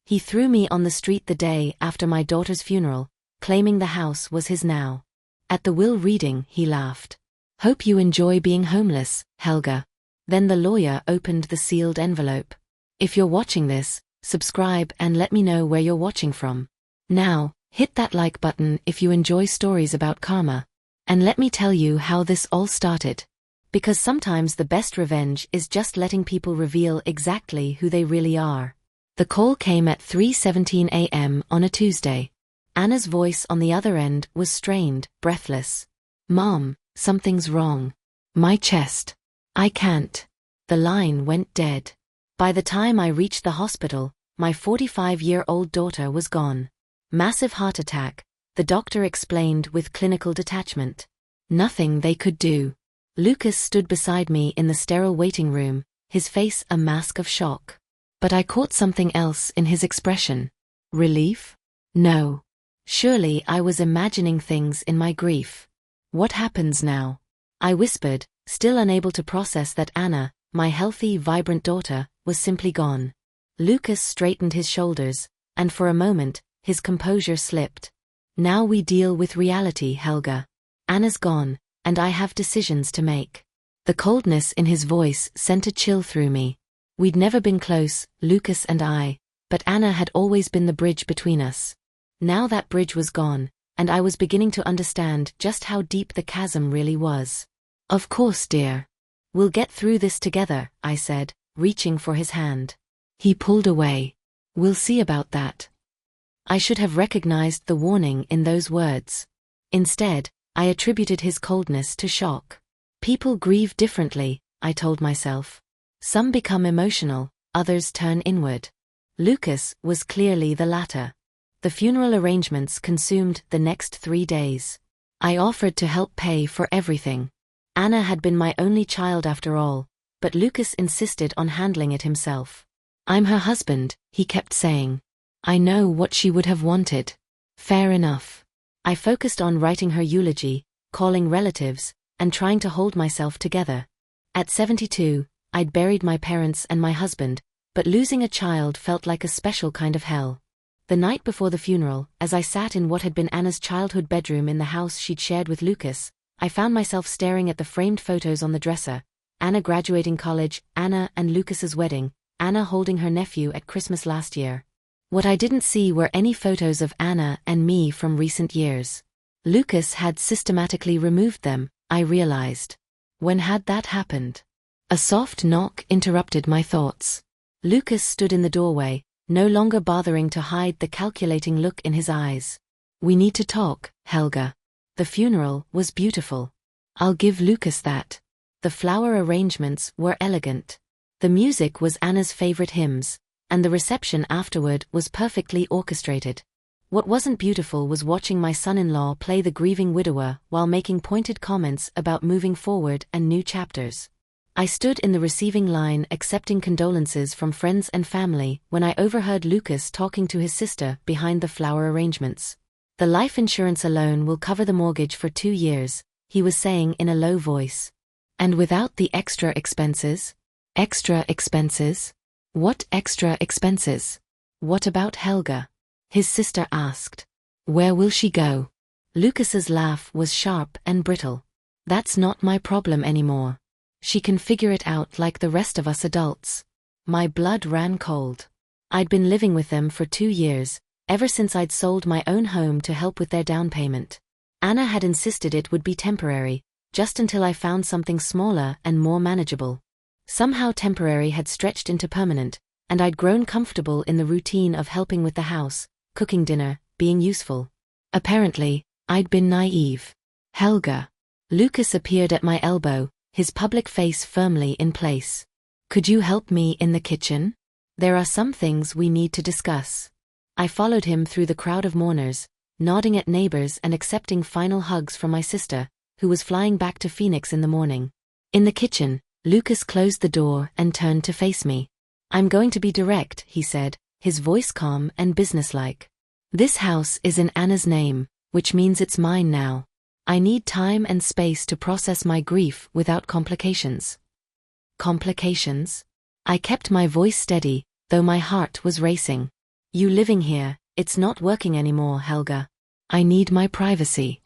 He threw me on the street the day after my daughter's funeral, claiming the house was his now. At the will reading, he laughed. "Hope you enjoy being homeless, Helga." Then the lawyer opened the sealed envelope. "If you're watching this, subscribe and let me know where you're watching from. Now, hit that like button if you enjoy stories about karma. And let me tell you how this all started. Because sometimes the best revenge is just letting people reveal exactly who they really are." The call came at 3:17 a.m. on a Tuesday. Anna's voice on the other end was strained, breathless. "Mom, something's wrong. My chest. I can't." The line went dead. By the time I reached the hospital, my 45-year-old daughter was gone. "Massive heart attack," the doctor explained with clinical detachment. Nothing they could do. Lucas stood beside me in the sterile waiting room, his face a mask of shock. But I caught something else in his expression. Relief? No. Surely I was imagining things in my grief. "What happens now?" I whispered, still unable to process that Anna, my healthy, vibrant daughter, was simply gone. Lucas straightened his shoulders, and for a moment, his composure slipped. "Now we deal with reality, Helga. Anna's gone, and I have decisions to make." The coldness in his voice sent a chill through me. We'd never been close, Lucas and I, but Anna had always been the bridge between us. Now that bridge was gone, and I was beginning to understand just how deep the chasm really was. "Of course, dear. We'll get through this together," I said, reaching for his hand. He pulled away. "We'll see about that." I should have recognized the warning in those words. Instead, I attributed his coldness to shock. People grieve differently, I told myself. Some become emotional, others turn inward. Lucas was clearly the latter. The funeral arrangements consumed the next 3 days. I offered to help pay for everything. Anna had been my only child after all, but Lucas insisted on handling it himself. "I'm her husband," he kept saying. "I know what she would have wanted." Fair enough. I focused on writing her eulogy, calling relatives, and trying to hold myself together. At 72, I'd buried my parents and my husband, but losing a child felt like a special kind of hell. The night before the funeral, as I sat in what had been Anna's childhood bedroom in the house she'd shared with Lucas, I found myself staring at the framed photos on the dresser. Anna graduating college, Anna and Lucas's wedding, Anna holding her nephew at Christmas last year. What I didn't see were any photos of Anna and me from recent years. Lucas had systematically removed them, I realized. When had that happened? A soft knock interrupted my thoughts. Lucas stood in the doorway, no longer bothering to hide the calculating look in his eyes. "We need to talk, Helga. The funeral was beautiful. I'll give Lucas that." The flower arrangements were elegant. The music was Anna's favorite hymns, and the reception afterward was perfectly orchestrated. What wasn't beautiful was watching my son-in-law play the grieving widower while making pointed comments about moving forward and new chapters. I stood in the receiving line accepting condolences from friends and family when I overheard Lucas talking to his sister behind the flower arrangements. "The life insurance alone will cover the mortgage for 2 years, he was saying in a low voice. "And without the extra expenses?" "Extra expenses? What extra expenses? What about Helga?" his sister asked. "Where will she go?" Lucas's laugh was sharp and brittle. "That's not my problem anymore. She can figure it out like the rest of us adults." My blood ran cold. I'd been living with them for 2 years, ever since I'd sold my own home to help with their down payment. Anna had insisted it would be temporary, just until I found something smaller and more manageable. Somehow temporary had stretched into permanent, and I'd grown comfortable in the routine of helping with the house, cooking dinner, being useful. Apparently, I'd been naive. "Helga." Lucas appeared at my elbow, his public face firmly in place. "Could you help me in the kitchen? There are some things we need to discuss." I followed him through the crowd of mourners, nodding at neighbors and accepting final hugs from my sister, who was flying back to Phoenix in the morning. In the kitchen, Lucas closed the door and turned to face me. "I'm going to be direct," he said, his voice calm and businesslike. "This house is in Anna's name, which means it's mine now. I need time and space to process my grief without complications." Complications? I kept my voice steady, though my heart was racing. You living here, it's not working anymore, Helga. I need my privacy.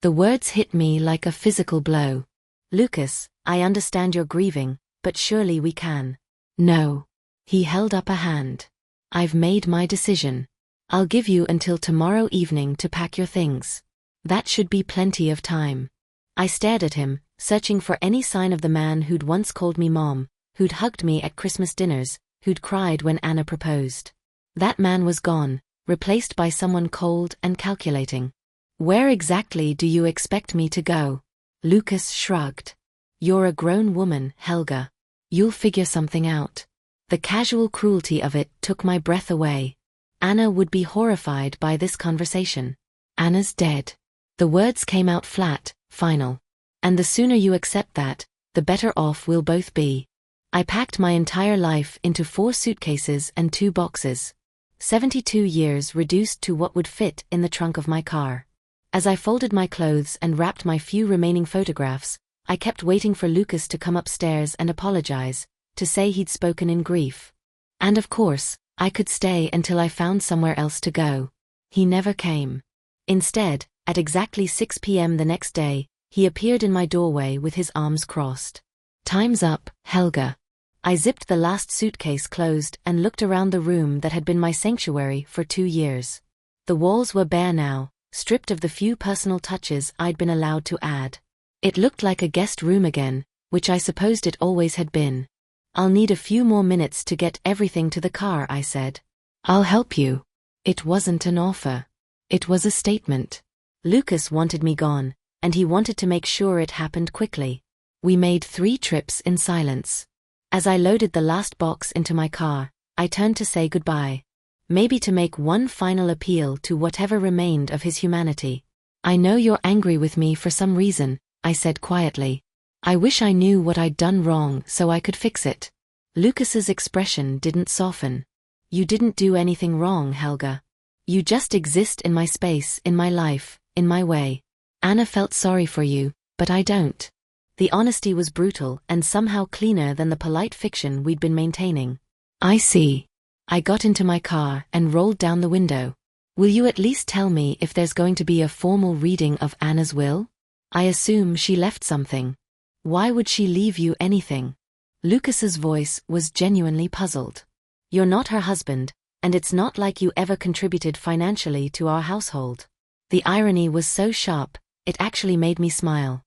The words hit me like a physical blow. Lucas, I understand you're grieving, but surely we can. No. He held up a hand. I've made my decision. I'll give you until tomorrow evening to pack your things. That should be plenty of time. I stared at him, searching for any sign of the man who'd once called me Mom, who'd hugged me at Christmas dinners, who'd cried when Anna proposed. That man was gone, replaced by someone cold and calculating. Where exactly do you expect me to go? Lucas shrugged. You're a grown woman, Helga. You'll figure something out. The casual cruelty of it took my breath away. Anna would be horrified by this conversation. Anna's dead. The words came out flat, final. And the sooner you accept that, the better off we'll both be. I packed my entire life into 4 suitcases and 2 boxes. 72 years reduced to what would fit in the trunk of my car. As I folded my clothes and wrapped my few remaining photographs, I kept waiting for Lucas to come upstairs and apologize, to say he'd spoken in grief. And of course, I could stay until I found somewhere else to go. He never came. Instead, at exactly 6 p.m. the next day, he appeared in my doorway with his arms crossed. Time's up, Helga. I zipped the last suitcase closed and looked around the room that had been my sanctuary for 2 years. The walls were bare now, stripped of the few personal touches I'd been allowed to add. It looked like a guest room again, which I supposed it always had been. I'll need a few more minutes to get everything to the car, I said. I'll help you. It wasn't an offer. It was a statement. Lucas wanted me gone, and he wanted to make sure it happened quickly. We made 3 trips in silence. As I loaded the last box into my car, I turned to say goodbye. Maybe to make one final appeal to whatever remained of his humanity. I know you're angry with me for some reason, I said quietly. I wish I knew what I'd done wrong so I could fix it. Lucas's expression didn't soften. You didn't do anything wrong, Helga. You just exist in my space, in my life, in my way. Anna felt sorry for you, but I don't. The honesty was brutal and somehow cleaner than the polite fiction we'd been maintaining. I see. I got into my car and rolled down the window. Will you at least tell me if there's going to be a formal reading of Anna's will? I assume she left something. Why would she leave you anything? Lucas's voice was genuinely puzzled. You're not her husband, and it's not like you ever contributed financially to our household. The irony was so sharp, it actually made me smile.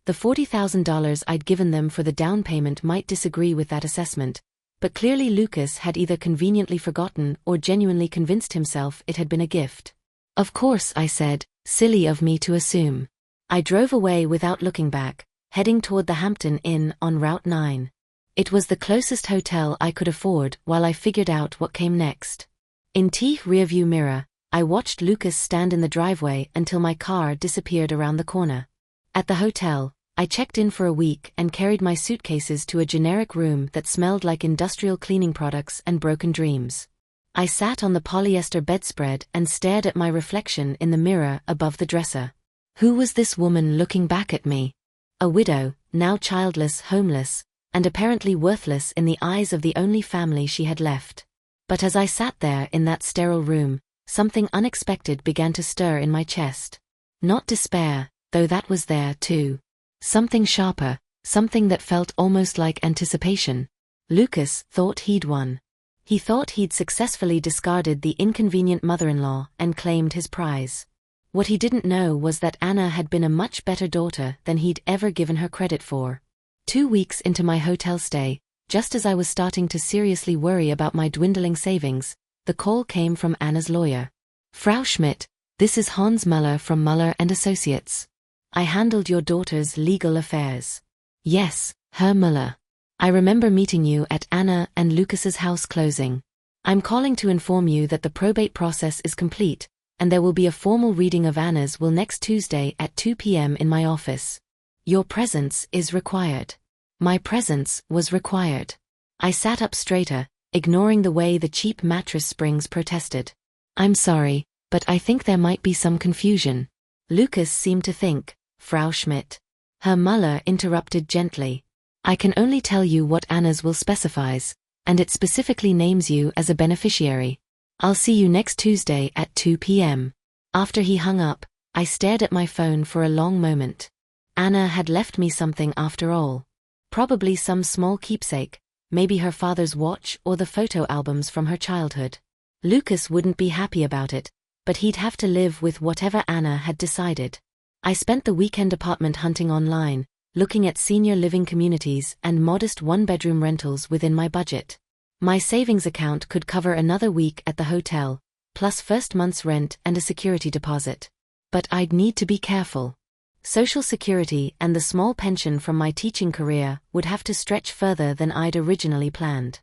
The $40,000 I'd given them for the down payment might disagree with that assessment, but clearly Lucas had either conveniently forgotten or genuinely convinced himself it had been a gift. Of course, I said, silly of me to assume. I drove away without looking back, heading toward the Hampton Inn on Route 9. It was the closest hotel I could afford while I figured out what came next. In the rearview mirror, I watched Lucas stand in the driveway until my car disappeared around the corner. At the hotel, I checked in for a week and carried my suitcases to a generic room that smelled like industrial cleaning products and broken dreams. I sat on the polyester bedspread and stared at my reflection in the mirror above the dresser. Who was this woman looking back at me? A widow, now childless, homeless, and apparently worthless in the eyes of the only family she had left. But as I sat there in that sterile room, something unexpected began to stir in my chest. Not despair, though that was there too. Something sharper, something that felt almost like anticipation. Lucas thought he'd won. He thought he'd successfully discarded the inconvenient mother-in-law and claimed his prize. What he didn't know was that Anna had been a much better daughter than he'd ever given her credit for. 2 weeks into my hotel stay, just as I was starting to seriously worry about my dwindling savings, the call came from Anna's lawyer. Frau Schmidt, this is Hans Muller from Muller & Associates. I handled your daughter's legal affairs. Yes, Herr Muller. I remember meeting you at Anna and Lucas's house closing. I'm calling to inform you that the probate process is complete, and there will be a formal reading of Anna's will next Tuesday at 2 p.m. in my office. Your presence is required. My presence was required. I sat up straighter, ignoring the way the cheap mattress springs protested. I'm sorry, but I think there might be some confusion. Lucas seemed to think, Frau Schmidt. Herr Muller interrupted gently. I can only tell you what Anna's will specifies, and it specifically names you as a beneficiary. I'll see you next Tuesday at 2 p.m. After he hung up, I stared at my phone for a long moment. Anna had left me something after all. Probably some small keepsake, maybe her father's watch or the photo albums from her childhood. Lucas wouldn't be happy about it, but he'd have to live with whatever Anna had decided. I spent the weekend apartment hunting online, looking at senior living communities and modest one-bedroom rentals within my budget. My savings account could cover another week at the hotel, plus first month's rent and a security deposit. But I'd need to be careful. Social Security and the small pension from my teaching career would have to stretch further than I'd originally planned.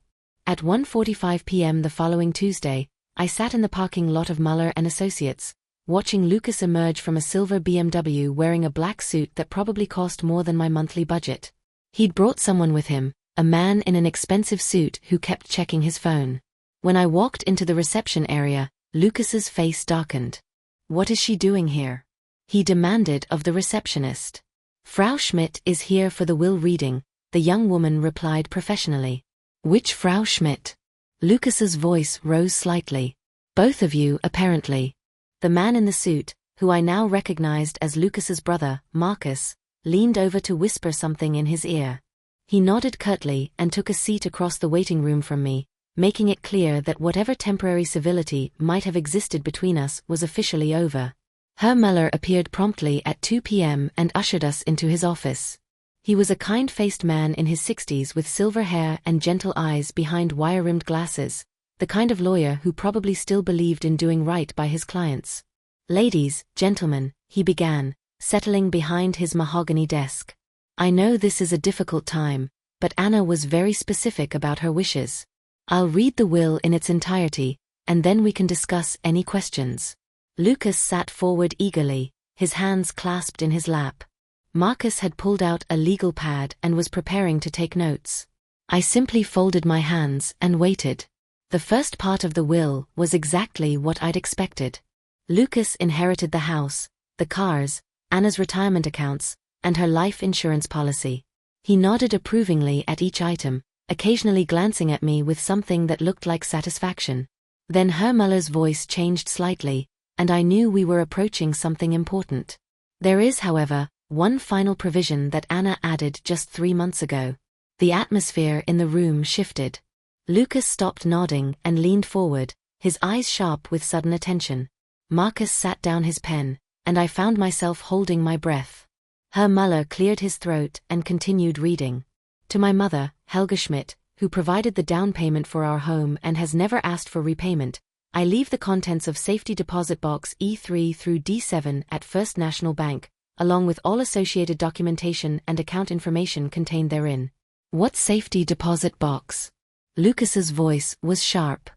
At 1:45 p.m. the following Tuesday, I sat in the parking lot of Muller & Associates, watching Lucas emerge from a silver BMW wearing a black suit that probably cost more than my monthly budget. He'd brought someone with him, a man in an expensive suit who kept checking his phone. When I walked into the reception area, Lucas's face darkened. "What is she doing here?" he demanded of the receptionist. "Frau Schmidt is here for the will reading," the young woman replied professionally. "Which Frau Schmidt?" Lucas's voice rose slightly. "Both of you, apparently." The man in the suit, who I now recognized as Lucas's brother, Marcus, leaned over to whisper something in his ear. He nodded curtly and took a seat across the waiting room from me, making it clear that whatever temporary civility might have existed between us was officially over. Herr Muller appeared promptly at 2 p.m. and ushered us into his office. He was a kind-faced man in his 60s with silver hair and gentle eyes behind wire-rimmed glasses, the kind of lawyer who probably still believed in doing right by his clients. "Ladies, gentlemen," he began, settling behind his mahogany desk. "I know this is a difficult time, but Anna was very specific about her wishes. I'll read the will in its entirety, and then we can discuss any questions." Lucas sat forward eagerly, his hands clasped in his lap. Marcus had pulled out a legal pad and was preparing to take notes. I simply folded my hands and waited. The first part of the will was exactly what I'd expected. Lucas inherited the house, the cars, Anna's retirement accounts, and her life insurance policy. He nodded approvingly at each item, occasionally glancing at me with something that looked like satisfaction. Then Herr Muller's voice changed slightly, and I knew we were approaching something important. "There is, however, one final provision that Anna added just 3 months ago." The atmosphere in the room shifted. Lucas stopped nodding and leaned forward, his eyes sharp with sudden attention. Marcus sat down his pen, and I found myself holding my breath. Herr Muller cleared his throat and continued reading. "To my mother, Helga Schmidt, who provided the down payment for our home and has never asked for repayment, I leave the contents of safety deposit box E3 through D7 at First National Bank, along with all associated documentation and account information contained therein." "What safety deposit box?" Lucas's voice was sharp.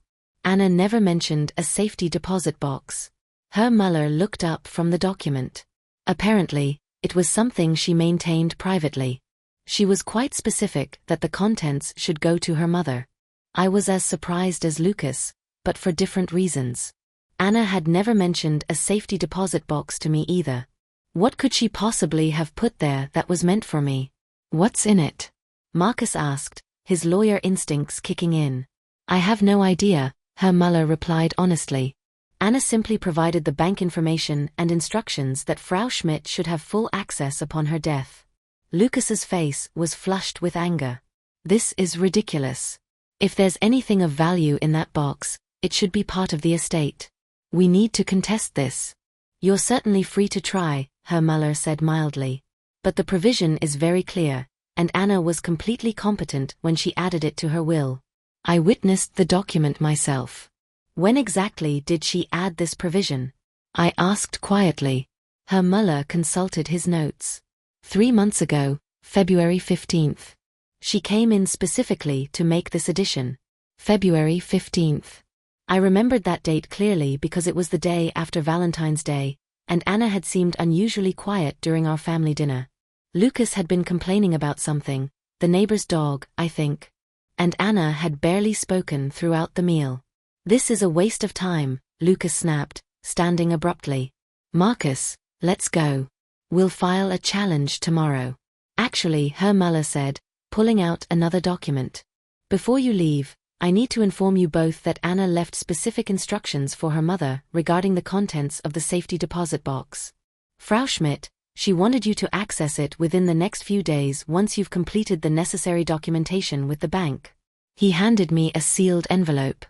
"Anna never mentioned a safety deposit box." Herr Muller looked up from the document. "Apparently, it was something she maintained privately. She was quite specific that the contents should go to her mother." I was as surprised as Lucas, but for different reasons. Anna had never mentioned a safety deposit box to me either. What could she possibly have put there that was meant for me? "What's in it?" Marcus asked, his lawyer instincts kicking in. "I have no idea," Herr Muller replied honestly. "Anna simply provided the bank information and instructions that Frau Schmidt should have full access upon her death." Lucas's face was flushed with anger. "This is ridiculous. If there's anything of value in that box, it should be part of the estate. We need to contest this." "You're certainly free to try," Herr Muller said mildly. "But the provision is very clear, and Anna was completely competent when she added it to her will. I witnessed the document myself." "When exactly did she add this provision?" I asked quietly. Herr Muller consulted his notes. 3 months ago, February 15th. She came in specifically to make this addition. February 15th. I remembered that date clearly because it was the day after Valentine's Day, and Anna had seemed unusually quiet during our family dinner. Lucas had been complaining about something, the neighbor's dog, I think. And Anna had barely spoken throughout the meal. "This is a waste of time," Lucas snapped, standing abruptly. "Marcus, let's go. We'll file a challenge tomorrow." "Actually," Herr Muller said, pulling out another document. "Before you leave, I need to inform you both that Anna left specific instructions for her mother regarding the contents of the safety deposit box. Frau Schmidt, she wanted you to access it within the next few days once you've completed the necessary documentation with the bank. He handed me a sealed envelope.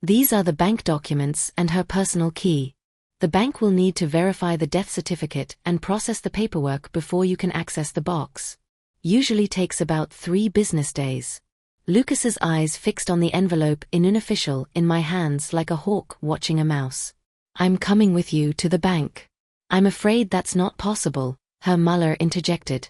These are the bank documents and her personal key. The bank will need to verify the death certificate and process the paperwork before you can access the box. Usually takes about 3 business days. Lucas's eyes fixed on the envelope unofficial in my hands like a hawk watching a mouse. I'm coming with you to the bank. I'm afraid that's not possible, Herr Muller interjected.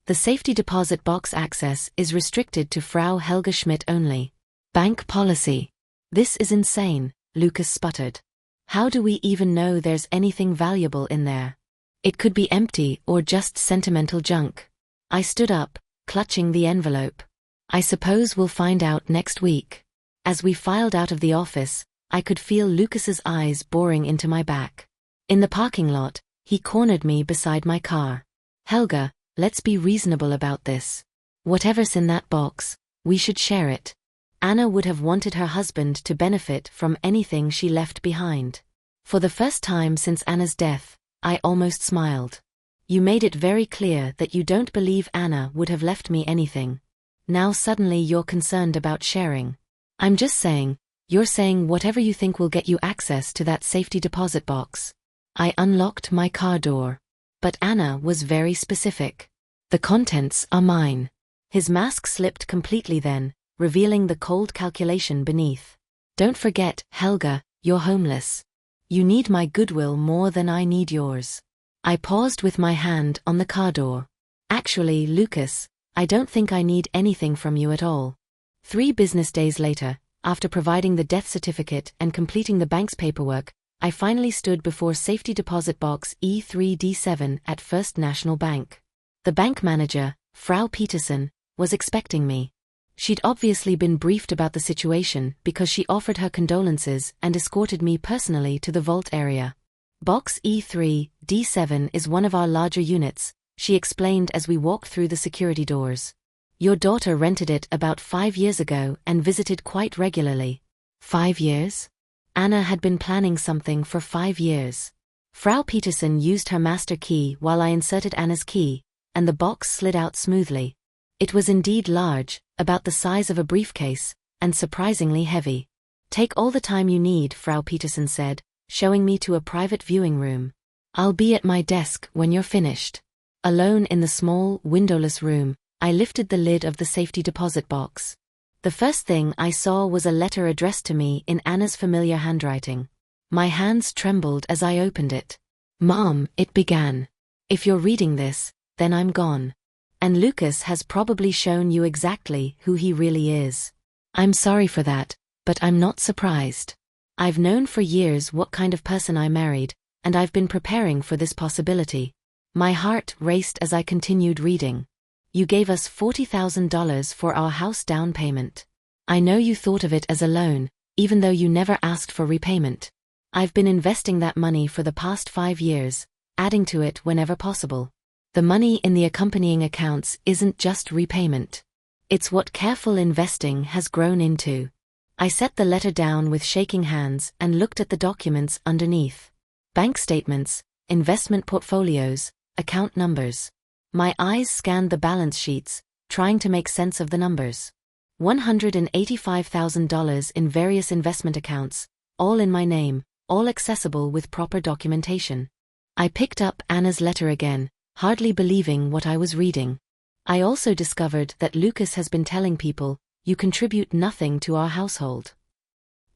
The safety deposit box access is restricted to Frau Helga Schmidt only. Bank policy. This is insane, Lucas sputtered. How do we even know there's anything valuable in there? It could be empty or just sentimental junk. I stood up, clutching the envelope. I suppose we'll find out next week. As we filed out of the office, I could feel Lucas's eyes boring into my back. In the parking lot, he cornered me beside my car. Helga, let's be reasonable about this. Whatever's in that box, we should share it. Anna would have wanted her husband to benefit from anything she left behind. For the first time since Anna's death, I almost smiled. You made it very clear that you don't believe Anna would have left me anything. Now suddenly you're concerned about sharing. I'm just saying, you're saying whatever you think will get you access to that safety deposit box. I unlocked my car door. But Anna was very specific. The contents are mine. His mask slipped completely then, revealing the cold calculation beneath. Don't forget, Helga, you're homeless. You need my goodwill more than I need yours. I paused with my hand on the car door. Actually, Lucas, I don't think I need anything from you at all. 3 business days later, after providing the death certificate and completing the bank's paperwork, I finally stood before safety deposit box E3D7 at First National Bank. The bank manager, Frau Peterson, was expecting me. She'd obviously been briefed about the situation because she offered her condolences and escorted me personally to the vault area. Box E3D7 is one of our larger units, she explained as we walked through the security doors. Your daughter rented it about 5 years ago and visited quite regularly. 5 years? Anna had been planning something for 5 years. Frau Peterson used her master key while I inserted Anna's key, and the box slid out smoothly. It was indeed large, about the size of a briefcase, and surprisingly heavy. Take all the time you need, Frau Peterson said, showing me to a private viewing room. I'll be at my desk when you're finished. Alone in the small, windowless room, I lifted the lid of the safety deposit box. The first thing I saw was a letter addressed to me in Anna's familiar handwriting. My hands trembled as I opened it. Mom, it began. If you're reading this, then I'm gone. And Lucas has probably shown you exactly who he really is. I'm sorry for that, but I'm not surprised. I've known for years what kind of person I married, and I've been preparing for this possibility. My heart raced as I continued reading. You gave us $40,000 for our house down payment. I know you thought of it as a loan, even though you never asked for repayment. I've been investing that money for the past 5 years, adding to it whenever possible. The money in the accompanying accounts isn't just repayment. It's what careful investing has grown into. I set the letter down with shaking hands and looked at the documents underneath. Bank statements, investment portfolios, account numbers. My eyes scanned the balance sheets, trying to make sense of the numbers. $185,000 in various investment accounts, all in my name, all accessible with proper documentation. I picked up Anna's letter again, hardly believing what I was reading. I also discovered that Lucas has been telling people, you contribute nothing to our household.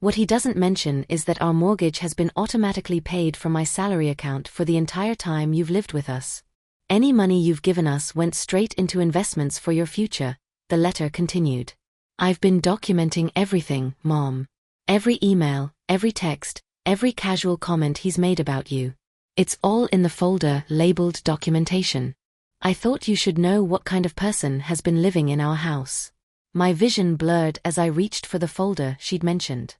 What he doesn't mention is that our mortgage has been automatically paid from my salary account for the entire time you've lived with us. Any money you've given us went straight into investments for your future, the letter continued. I've been documenting everything, Mom. Every email, every text, every casual comment he's made about you. It's all in the folder labeled documentation. I thought you should know what kind of person has been living in our house. My vision blurred as I reached for the folder she'd mentioned.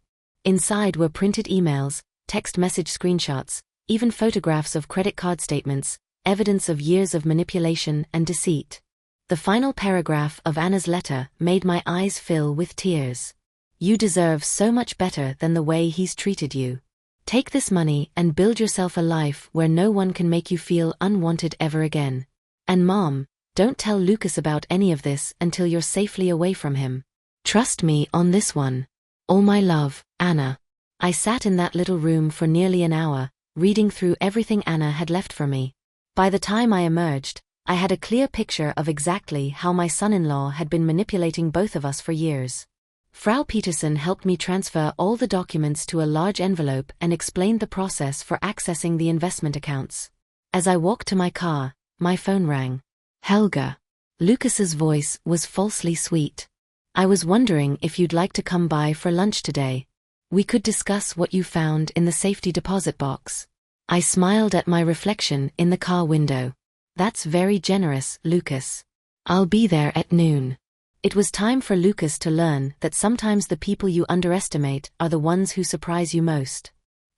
Inside were printed emails, text message screenshots, even photographs of credit card statements, evidence of years of manipulation and deceit. The final paragraph of Anna's letter made my eyes fill with tears. You deserve so much better than the way he's treated you. Take this money and build yourself a life where no one can make you feel unwanted ever again. And Mom, don't tell Lucas about any of this until you're safely away from him. Trust me on this one. All my love, Anna. I sat in that little room for nearly an hour, reading through everything Anna had left for me. By the time I emerged, I had a clear picture of exactly how my son-in-law had been manipulating both of us for years. Frau Peterson helped me transfer all the documents to a large envelope and explained the process for accessing the investment accounts. As I walked to my car, my phone rang. Helga. Lucas's voice was falsely sweet. I was wondering if you'd like to come by for lunch today. We could discuss what you found in the safety deposit box. I smiled at my reflection in the car window. That's very generous, Lucas. I'll be there at noon. It was time for Lucas to learn that sometimes the people you underestimate are the ones who surprise you most.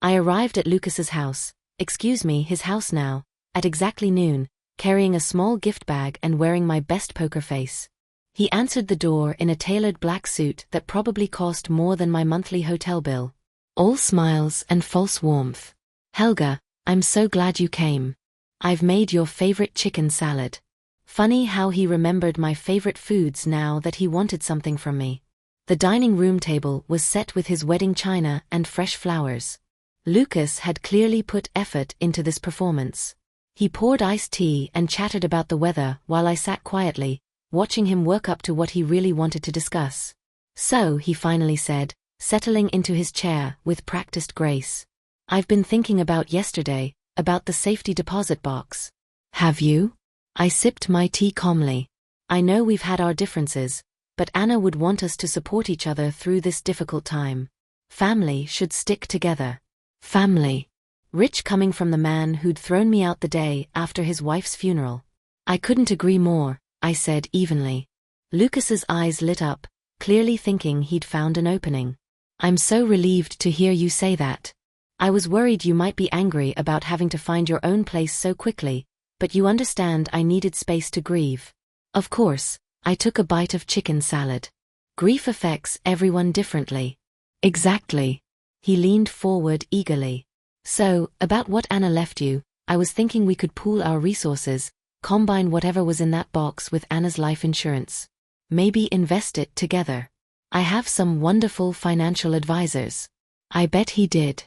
I arrived at Lucas's house, his house now, at exactly noon, carrying a small gift bag and wearing my best poker face. He answered the door in a tailored black suit that probably cost more than my monthly hotel bill. All smiles and false warmth. Helga, I'm so glad you came. I've made your favorite chicken salad. Funny how he remembered my favorite foods now that he wanted something from me. The dining room table was set with his wedding china and fresh flowers. Lucas had clearly put effort into this performance. He poured iced tea and chattered about the weather while I sat quietly, watching him work up to what he really wanted to discuss. So, he finally said, settling into his chair with practiced grace. I've been thinking about yesterday, about the safety deposit box. Have you? I sipped my tea calmly. I know we've had our differences, but Anna would want us to support each other through this difficult time. Family should stick together. Family. Rich coming from the man who'd thrown me out the day after his wife's funeral. I couldn't agree more, I said evenly. Lucas's eyes lit up, clearly thinking he'd found an opening. I'm so relieved to hear you say that. I was worried you might be angry about having to find your own place so quickly, but you understand I needed space to grieve. Of course, I took a bite of chicken salad. Grief affects everyone differently. Exactly. He leaned forward eagerly. So, about what Anna left you, I was thinking we could pool our resources, combine whatever was in that box with Anna's life insurance. Maybe invest it together. I have some wonderful financial advisors. I bet he did.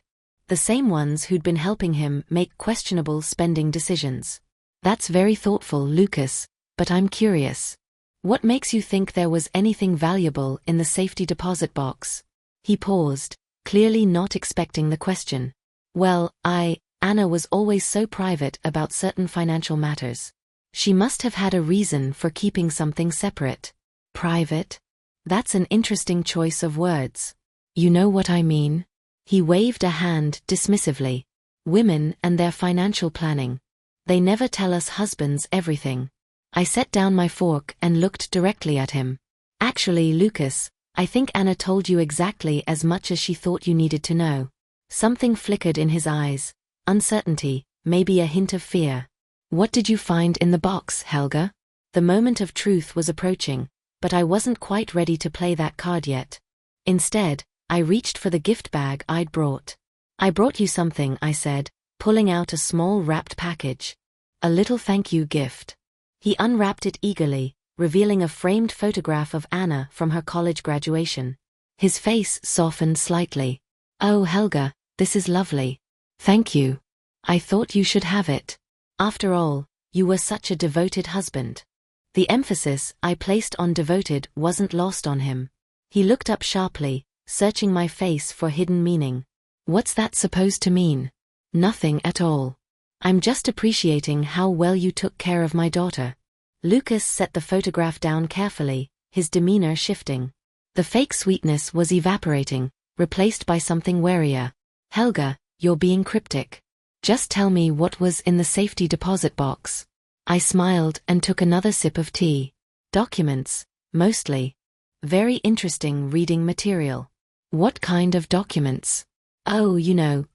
The same ones who'd been helping him make questionable spending decisions. That's very thoughtful, Lucas, but I'm curious. What makes you think there was anything valuable in the safety deposit box? He paused, clearly not expecting the question. Well, Anna was always so private about certain financial matters. She must have had a reason for keeping something separate. Private? That's an interesting choice of words. You know what I mean? He waved a hand dismissively. Women and their financial planning. They never tell us husbands everything. I set down my fork and looked directly at him. Actually, Lucas, I think Anna told you exactly as much as she thought you needed to know. Something flickered in his eyes. Uncertainty, maybe a hint of fear. What did you find in the box, Helga? The moment of truth was approaching, but I wasn't quite ready to play that card yet. Instead, I reached for the gift bag I'd brought. I brought you something, I said, pulling out a small wrapped package. A little thank you gift. He unwrapped it eagerly, revealing a framed photograph of Anna from her college graduation. His face softened slightly. Oh, Helga, this is lovely. Thank you. I thought you should have it. After all, you were such a devoted husband. The emphasis I placed on devoted wasn't lost on him. He looked up sharply, searching my face for hidden meaning. What's that supposed to mean? Nothing at all. I'm just appreciating how well you took care of my daughter. Lucas set the photograph down carefully, his demeanor shifting. The fake sweetness was evaporating, replaced by something warier. Helga, you're being cryptic. Just tell me what was in the safety deposit box. I smiled and took another sip of tea. Documents, mostly. Very interesting reading material. What kind of documents? Oh,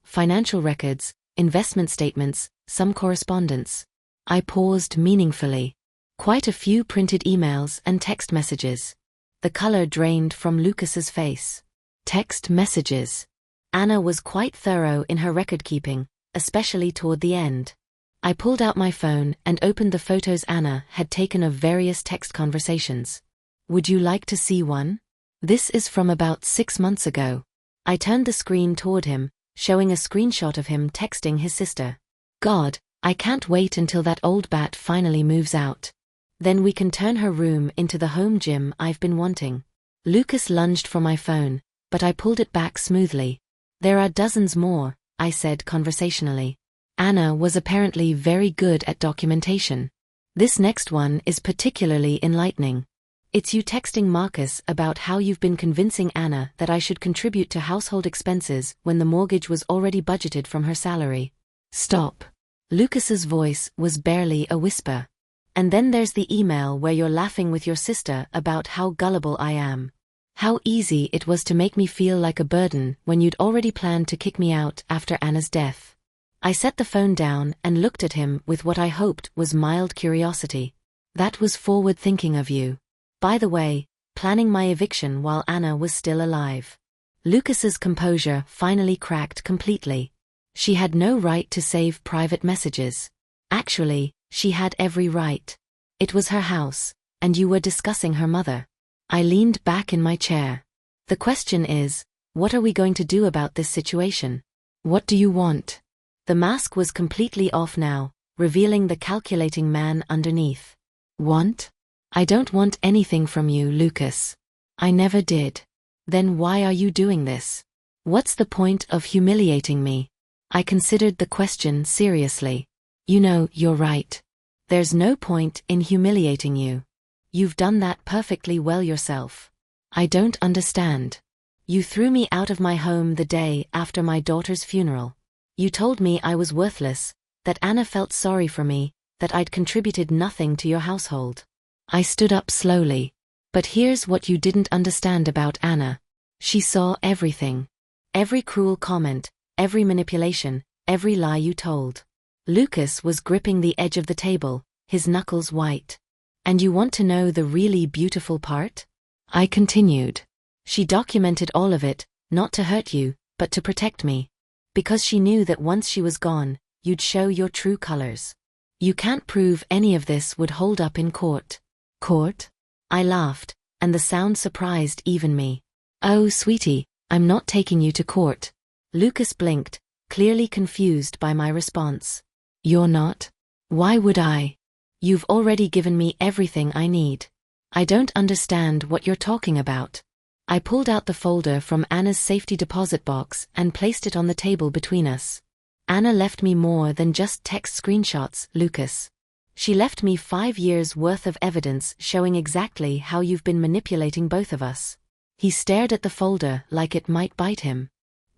financial records, investment statements, some correspondence. I paused meaningfully. Quite a few printed emails and text messages. The color drained from Lucas's face. Text messages. Anna was quite thorough in her record-keeping, especially toward the end. I pulled out my phone and opened the photos Anna had taken of various text conversations. Would you like to see one? This is from about 6 months ago. I turned the screen toward him, showing a screenshot of him texting his sister. God, I can't wait until that old bat finally moves out. Then we can turn her room into the home gym I've been wanting. Lucas lunged for my phone, but I pulled it back smoothly. There are dozens more, I said conversationally. Anna was apparently very good at documentation. This next one is particularly enlightening. It's you texting Marcus about how you've been convincing Anna that I should contribute to household expenses when the mortgage was already budgeted from her salary. Stop. Lucas's voice was barely a whisper. And then there's the email where you're laughing with your sister about how gullible I am. How easy it was to make me feel like a burden when you'd already planned to kick me out after Anna's death. I set the phone down and looked at him with what I hoped was mild curiosity. That was forward thinking of you. By the way, planning my eviction while Anna was still alive. Lucas's composure finally cracked completely. She had no right to save private messages. Actually, she had every right. It was her house, and you were discussing her mother. I leaned back in my chair. The question is, what are we going to do about this situation? What do you want? The mask was completely off now, revealing the calculating man underneath. Want? I don't want anything from you, Lucas. I never did. Then why are you doing this? What's the point of humiliating me? I considered the question seriously. You know, you're right. There's no point in humiliating you. You've done that perfectly well yourself. I don't understand. You threw me out of my home the day after my daughter's funeral. You told me I was worthless, that Anna felt sorry for me, that I'd contributed nothing to your household. I stood up slowly. But here's what you didn't understand about Anna. She saw everything. Every cruel comment, every manipulation, every lie you told. Lucas was gripping the edge of the table, his knuckles white. And you want to know the really beautiful part? I continued. She documented all of it, not to hurt you, but to protect me. Because she knew that once she was gone, you'd show your true colors. You can't prove any of this would hold up in court. Court? I laughed, and the sound surprised even me. Oh, sweetie, I'm not taking you to court. Lucas blinked, clearly confused by my response. You're not? Why would I? You've already given me everything I need. I don't understand what you're talking about. I pulled out the folder from Anna's safety deposit box and placed it on the table between us. Anna left me more than just text screenshots, Lucas. She left me 5 years' worth of evidence showing exactly how you've been manipulating both of us. He stared at the folder like it might bite him.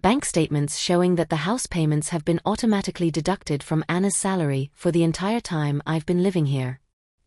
Bank statements showing that the house payments have been automatically deducted from Anna's salary for the entire time I've been living here.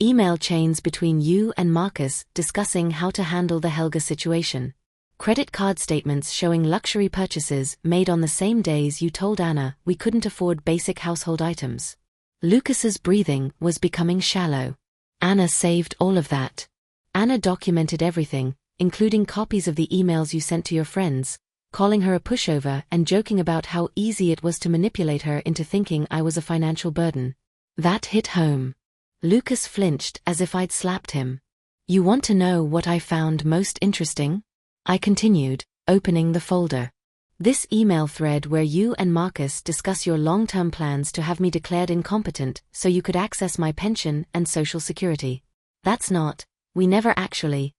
Email chains between you and Marcus discussing how to handle the Helga situation. Credit card statements showing luxury purchases made on the same days you told Anna we couldn't afford basic household items. Lucas's breathing was becoming shallow. Anna saved all of that. Anna documented everything, including copies of the emails you sent to your friends, calling her a pushover and joking about how easy it was to manipulate her into thinking I was a financial burden. That hit home. Lucas flinched as if I'd slapped him. You want to know what I found most interesting? I continued, opening the folder. This email thread where you and Marcus discuss your long-term plans to have me declared incompetent so you could access my pension and social security. That's not, you never actually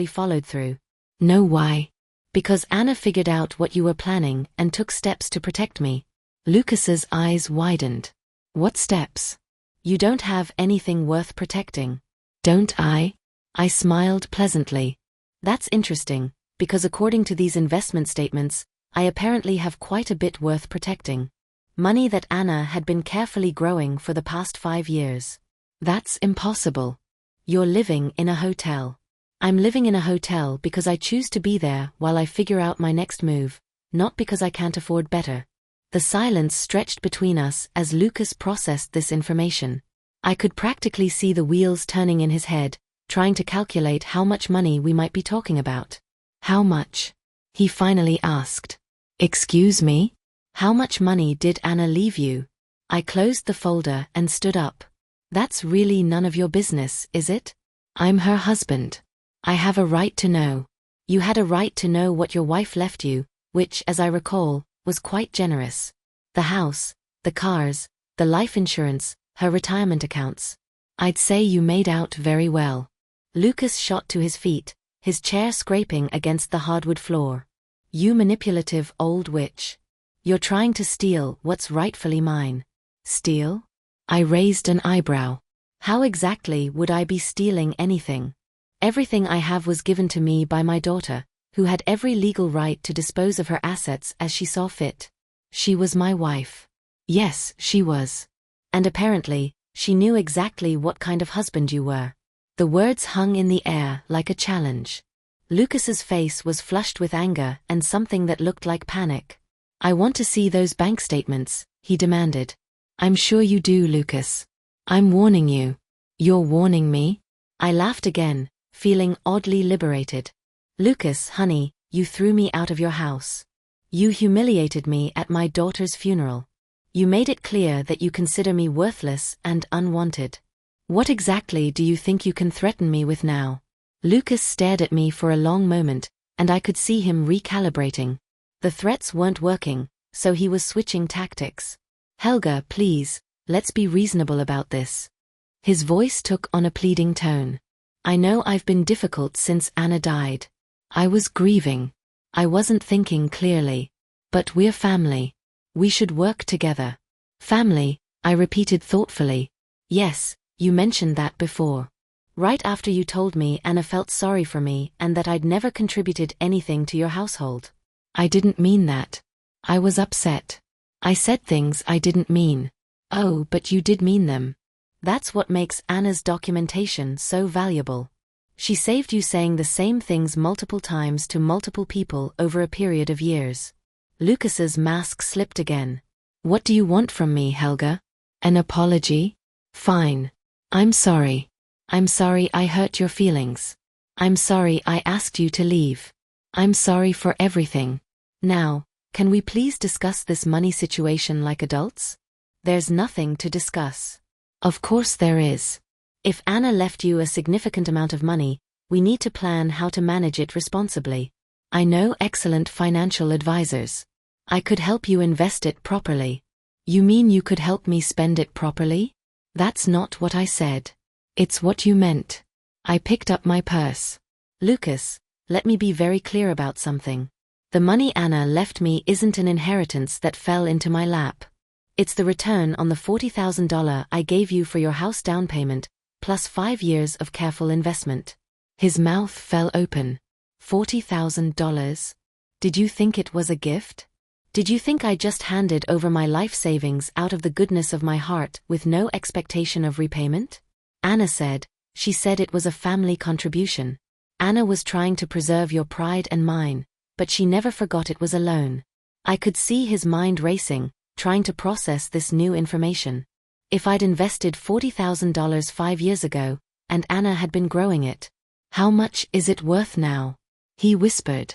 followed through. No, why? Because Anna figured out what you were planning and took steps to protect me. Lucas's eyes widened. What steps? You don't have anything worth protecting. Don't I? I smiled pleasantly. That's interesting, because according to these investment statements, I apparently have quite a bit worth protecting. Money that Anna had been carefully growing for the past 5 years. That's impossible. You're living in a hotel. I'm living in a hotel because I choose to be there while I figure out my next move, not because I can't afford better. The silence stretched between us as Lucas processed this information. I could practically see the wheels turning in his head, trying to calculate how much money we might be talking about. How much? He finally asked. Excuse me? How much money did Anna leave you? I closed the folder and stood up. That's really none of your business, is it? I'm her husband. I have a right to know. You had a right to know what your wife left you, which, as I recall, was quite generous. The house, the cars, the life insurance, her retirement accounts. I'd say you made out very well. Lucas shot to his feet, his chair scraping against the hardwood floor. You manipulative old witch. You're trying to steal what's rightfully mine. Steal? I raised an eyebrow. How exactly would I be stealing anything? Everything I have was given to me by my daughter, who had every legal right to dispose of her assets as she saw fit. She was my wife. Yes, she was. And apparently, she knew exactly what kind of husband you were. The words hung in the air like a challenge. Lucas's face was flushed with anger and something that looked like panic. I want to see those bank statements, he demanded. I'm sure you do, Lucas. I'm warning you. You're warning me? I laughed again, feeling oddly liberated. Lucas, honey, you threw me out of your house. You humiliated me at my daughter's funeral. You made it clear that you consider me worthless and unwanted. What exactly do you think you can threaten me with now? Lucas stared at me for a long moment, and I could see him recalibrating. The threats weren't working, so he was switching tactics. Helga, please, let's be reasonable about this. His voice took on a pleading tone. I know I've been difficult since Anna died. I was grieving. I wasn't thinking clearly. But we're family. We should work together. Family, I repeated thoughtfully. Yes, you mentioned that before. Right after you told me Anna felt sorry for me and that I'd never contributed anything to your household. I didn't mean that. I was upset. I said things I didn't mean. Oh, but you did mean them. That's what makes Anna's documentation so valuable. She saved you saying the same things multiple times to multiple people over a period of years. Lucas's mask slipped again. What do you want from me, Helga? An apology? Fine. I'm sorry. I'm sorry I hurt your feelings. I'm sorry I asked you to leave. I'm sorry for everything. Now, can we please discuss this money situation like adults? There's nothing to discuss. Of course there is. If Anna left you a significant amount of money, we need to plan how to manage it responsibly. I know excellent financial advisors. I could help you invest it properly. You mean you could help me spend it properly? That's not what I said. It's what you meant. I picked up my purse. Lucas, let me be very clear about something. The money Anna left me isn't an inheritance that fell into my lap. It's the return on the $40,000 I gave you for your house down payment, plus 5 years of careful investment. His mouth fell open. $40,000? Did you think it was a gift? Did you think I just handed over my life savings out of the goodness of my heart with no expectation of repayment? Anna said, she said it was a family contribution. Anna was trying to preserve your pride and mine, but she never forgot it was a loan. I could see his mind racing, trying to process this new information. If I'd invested $40,000 5 years ago, and Anna had been growing it, how much is it worth now? He whispered.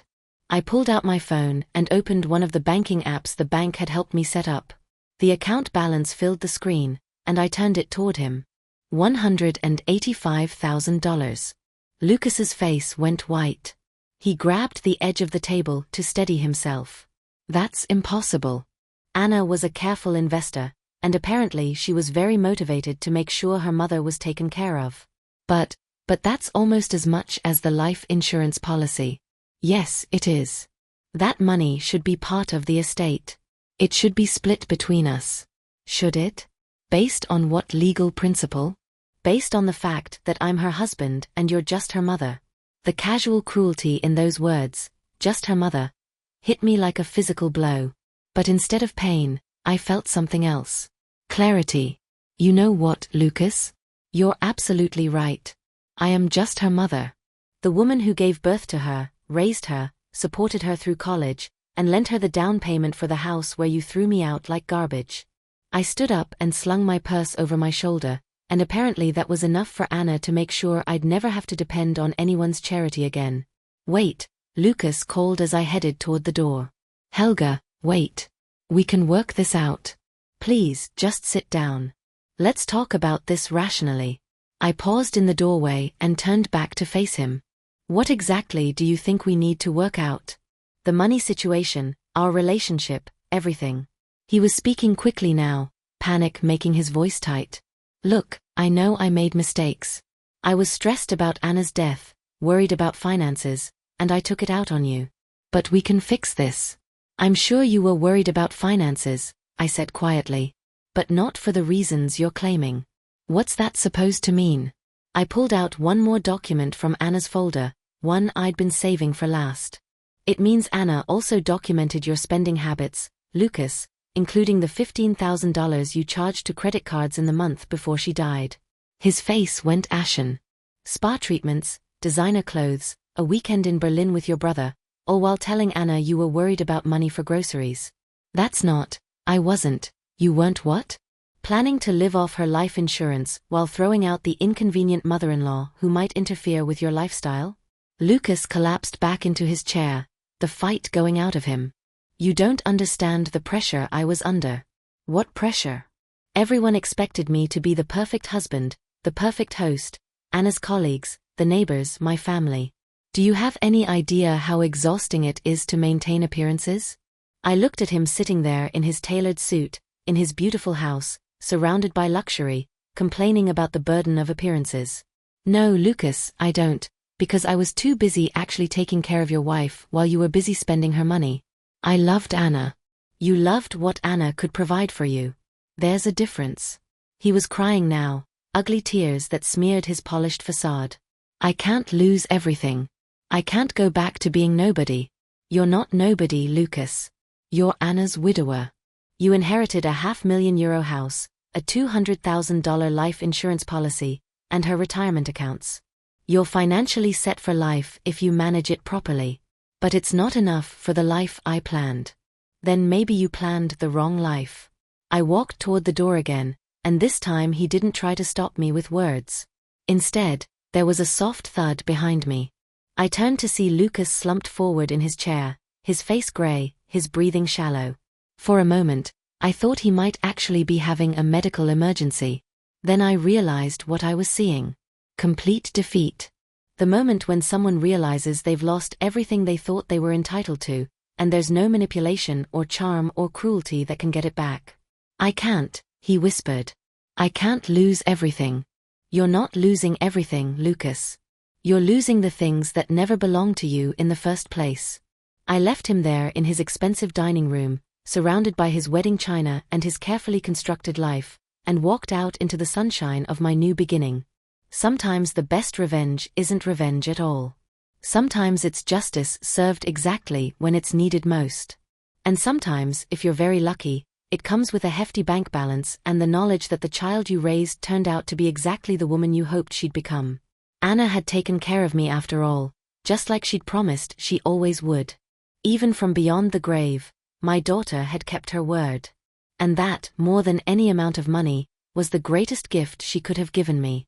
I pulled out my phone and opened one of the banking apps the bank had helped me set up. The account balance filled the screen, and I turned it toward him. $185,000. Lucas's face went white. He grabbed the edge of the table to steady himself. That's impossible. Anna was a careful investor, and apparently she was very motivated to make sure her mother was taken care of. But that's almost as much as the life insurance policy. Yes, it is. That money should be part of the estate. It should be split between us. Should it? Based on what legal principle? Based on the fact that I'm her husband and you're just her mother. The casual cruelty in those words, just her mother, hit me like a physical blow. But instead of pain, I felt something else. Clarity. You know what, Lucas? You're absolutely right. I am just her mother. The woman who gave birth to her, raised her, supported her through college, and lent her the down payment for the house where you threw me out like garbage. I stood up and slung my purse over my shoulder, and apparently that was enough for Anna to make sure I'd never have to depend on anyone's charity again. Wait, Lucas called as I headed toward the door. Helga, wait. We can work this out. Please, just sit down. Let's talk about this rationally. I paused in the doorway and turned back to face him. What exactly do you think we need to work out? The money situation, our relationship, everything. He was speaking quickly now, panic making his voice tight. Look, I know I made mistakes. I was stressed about Anna's death, worried about finances, and I took it out on you. But we can fix this. I'm sure you were worried about finances, I said quietly. But not for the reasons you're claiming. What's that supposed to mean? I pulled out one more document from Anna's folder, one I'd been saving for last. It means Anna also documented your spending habits, Lucas, including the $15,000 you charged to credit cards in the month before she died. His face went ashen. Spa treatments, designer clothes, a weekend in Berlin with your brother, all while telling Anna you were worried about money for groceries. That's not, I wasn't, you weren't what? Planning to live off her life insurance while throwing out the inconvenient mother-in-law who might interfere with your lifestyle? Lucas collapsed back into his chair, the fight going out of him. You don't understand the pressure I was under. What pressure? Everyone expected me to be the perfect husband, the perfect host, Anna's colleagues, the neighbors, my family. Do you have any idea how exhausting it is to maintain appearances? I looked at him sitting there in his tailored suit, in his beautiful house, surrounded by luxury, complaining about the burden of appearances. No, Lucas, I don't, because I was too busy actually taking care of your wife while you were busy spending her money. I loved Anna. You loved what Anna could provide for you. There's a difference. He was crying now, ugly tears that smeared his polished facade. I can't lose everything. I can't go back to being nobody. You're not nobody, Lucas. You're Anna's widower. You inherited a €500,000 house, a $200,000 life insurance policy, and her retirement accounts. You're financially set for life if you manage it properly. But it's not enough for the life I planned. Then maybe you planned the wrong life. I walked toward the door again, and this time he didn't try to stop me with words. Instead, there was a soft thud behind me. I turned to see Lucas slumped forward in his chair, his face gray, his breathing shallow. For a moment, I thought he might actually be having a medical emergency. Then I realized what I was seeing. Complete defeat. The moment when someone realizes they've lost everything they thought they were entitled to, and there's no manipulation or charm or cruelty that can get it back. I can't, he whispered. I can't lose everything. You're not losing everything, Lucas. You're losing the things that never belonged to you in the first place. I left him there in his expensive dining room, surrounded by his wedding china and his carefully constructed life, and walked out into the sunshine of my new beginning. Sometimes the best revenge isn't revenge at all. Sometimes it's justice served exactly when it's needed most. And sometimes, if you're very lucky, it comes with a hefty bank balance and the knowledge that the child you raised turned out to be exactly the woman you hoped she'd become. Anna had taken care of me after all, just like she'd promised she always would. Even from beyond the grave, my daughter had kept her word. And that, more than any amount of money, was the greatest gift she could have given me.